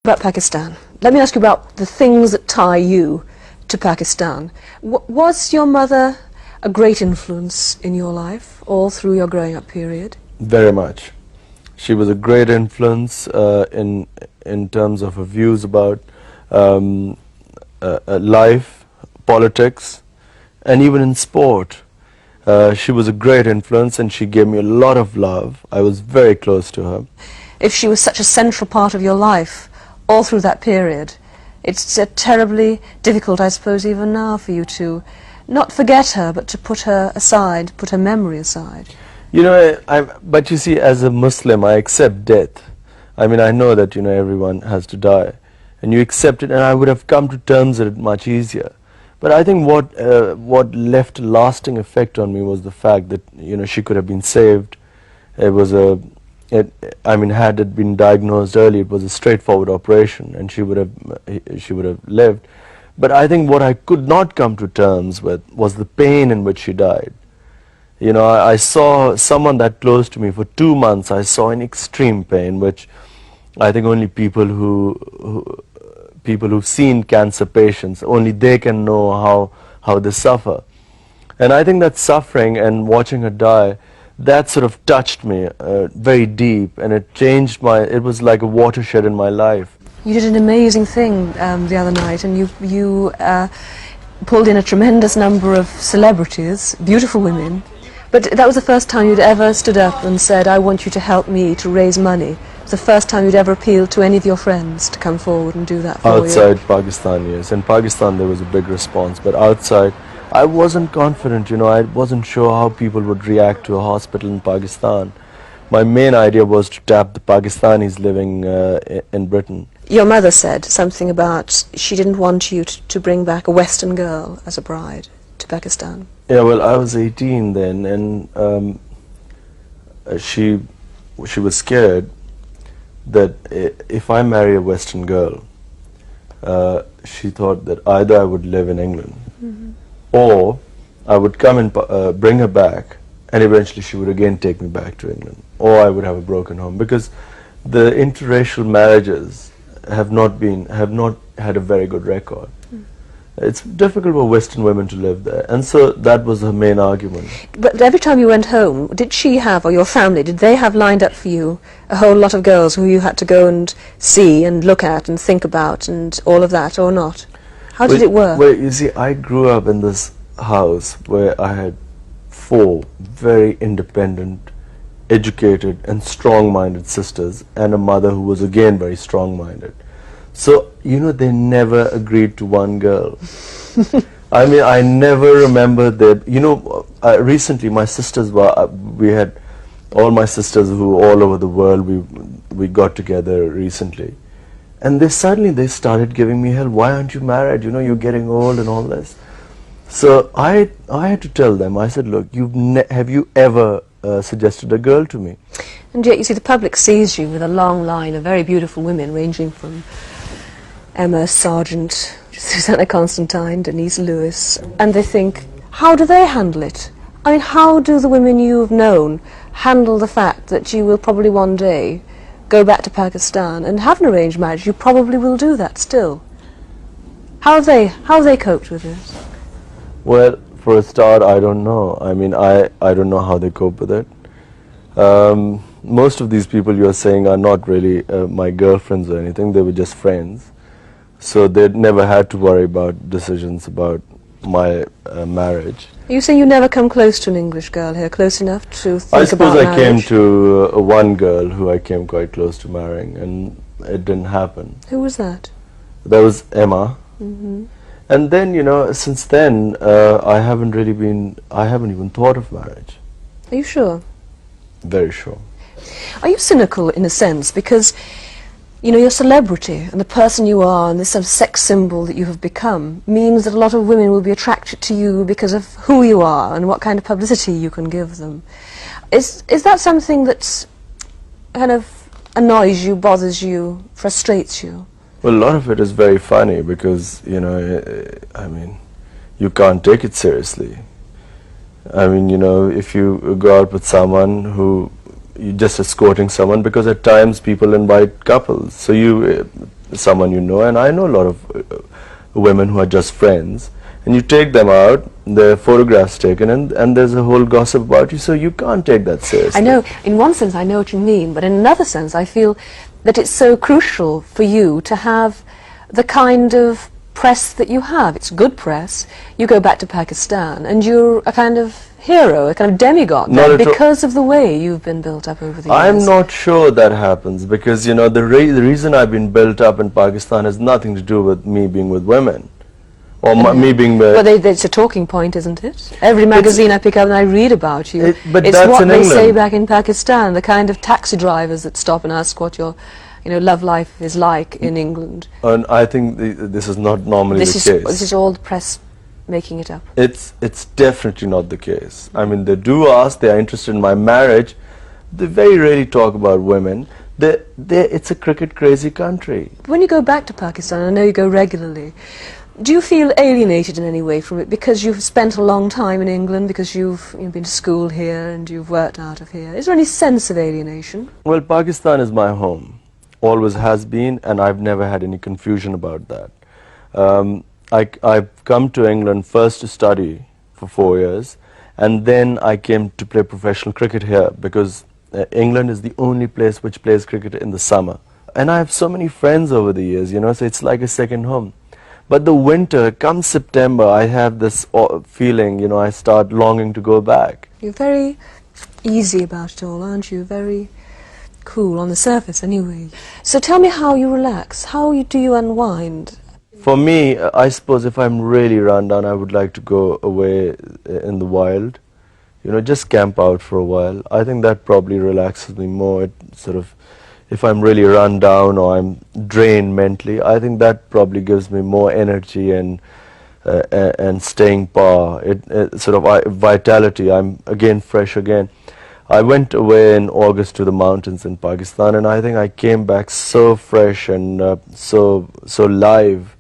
About Pakistan. Let me ask you about the things that tie you to Pakistan. Was your mother a great influence in your life all through your growing up period? Very much. She was a great influence in terms of her views about life, politics, and even in sport. She was a great influence, and she gave me a lot of love. I was very close to her. If she was such a central part of your life all through that period, it's terribly difficult, I suppose, even now for you to not forget her, but to put her aside, put her memory aside. You know, but you see, as a Muslim, I accept death. I mean, I know that, you know, everyone has to die, and you accept it, and I would have come to terms with it much easier. But I think what left a lasting effect on me was the fact that, you know, she could have been saved. It was I mean, had it been diagnosed early, it was a straightforward operation, and she would have lived. But I think what I could not come to terms with was the pain in which she died. You know, I saw someone that close to me for 2 months. I saw in extreme pain, which I think only people who've seen cancer patients, only they can know how they suffer. And I think that suffering and watching her die, that sort of touched me very deep, and it changed it was like a watershed in my life. You did an amazing thing the other night, and you pulled in a tremendous number of celebrities, beautiful women, but that was the first time you'd ever stood up and said, I want you to help me to raise money. It was the first time you'd ever appealed to any of your friends to come forward and do that for you. Outside Pakistan, yes. In Pakistan there was a big response, but outside I wasn't confident, you know, I wasn't sure how people would react to a hospital in Pakistan. My main idea was to tap the Pakistanis living in Britain. Your mother said something about she didn't want you to bring back a Western girl as a bride to Pakistan. Yeah, well, I was 18 then, and she was scared that if I marry a Western girl, she thought that either I would live in England, or I would come and bring her back, and eventually she would again take me back to England, or I would have a broken home, because the interracial marriages have not had a very good record. It's difficult for Western women to live there, and so that was her main argument. But every time you went home, did she have, or your family, did they have lined up for you a whole lot of girls who you had to go and see and look at and think about and all of that, or not? How did it work? Well, you see, I grew up in this house where I had 4 very independent, educated and strong-minded sisters, and a mother who was again very strong-minded. So, you know, they never agreed to one girl. I mean, I never remember that, you know, recently my sisters we had all my sisters who all over the world, we got together recently. And they started giving me hell. Why aren't you married? You know, you're getting old and all this. So I had to tell them, I said, look, have you ever suggested a girl to me? And yet, you see, the public sees you with a long line of very beautiful women, ranging from Emma Sargent, Susanna Constantine, Denise Lewis, and they think, how do they handle it? I mean, how do the women you've known handle the fact that you will probably one day go back to Pakistan and have an arranged marriage? You probably will do that still. How have they coped with this? Well, for a start, I don't know. I mean, I don't know how they cope with it. Most of these people you're saying are not really my girlfriends or anything. They were just friends. So they never had to worry about decisions about my marriage. Are you saying you never come close to an English girl here, close enough to think about marriage? I suppose I came to one girl who I came quite close to marrying, and it didn't happen. Who was that? That was Emma. And then, you know, since then, I haven't even thought of marriage. Are you sure? Very sure. Are you cynical in a sense? Because, you know, your celebrity and the person you are and this sort of sex symbol that you have become means that a lot of women will be attracted to you because of who you are and what kind of publicity you can give them. Is that something that kind of annoys you, bothers you, frustrates you? Well, a lot of it is very funny because, you know, I mean, you can't take it seriously. I mean, you know, if you go out with someone who you're just escorting someone, because at times people invite couples, so someone you know, and I know a lot of women who are just friends, and you take them out, their photographs taken, and there's a whole gossip about you, so you can't take that seriously. I know, in one sense I know what you mean, but in another sense I feel that it's so crucial for you to have the kind of press that you have. It's good press. You go back to Pakistan and you're a kind of hero, a kind of demigod there, because of the way you've been built up over the years. I'm not sure that happens, because, you know, the reason I've been built up in Pakistan has nothing to do with me being with women. Or me being with... Well, it's a talking point, isn't it? Every magazine I pick up and I read about you, but it's that's what in they England. say back in Pakistan, the kind of taxi drivers that stop and ask what your love life is like in England. And I think this is not normally the case. This is all the press making it up. It's definitely not the case. I mean, they do ask, they are interested in my marriage. They very rarely talk about women. It's a cricket crazy country. When you go back to Pakistan, I know you go regularly, do you feel alienated in any way from it because you've spent a long time in England, because you've been to school here and you've worked out of here? Is there any sense of alienation? Well, Pakistan is my home. Always has been, and I've never had any confusion about that. I've come to England first to study for 4 years, and then I came to play professional cricket here, because England is the only place which plays cricket in the summer. And I have so many friends over the years, so it's like a second home. But the winter, come September, I have this feeling, I start longing to go back. You're very easy about it all, aren't you? Very cool on the surface anyway. So tell me how you relax. How do you unwind? For me, I suppose if I'm really run down, I would like to go away in the wild. Just camp out for a while. I think that probably relaxes me more. It sort of, if I'm really run down or I'm drained mentally, I think that probably gives me more energy and staying power. It sort of vitality. I'm again fresh again. I went away in August to the mountains in Pakistan, and I think I came back so fresh and so live,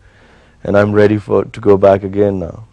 and I'm ready to go back again now.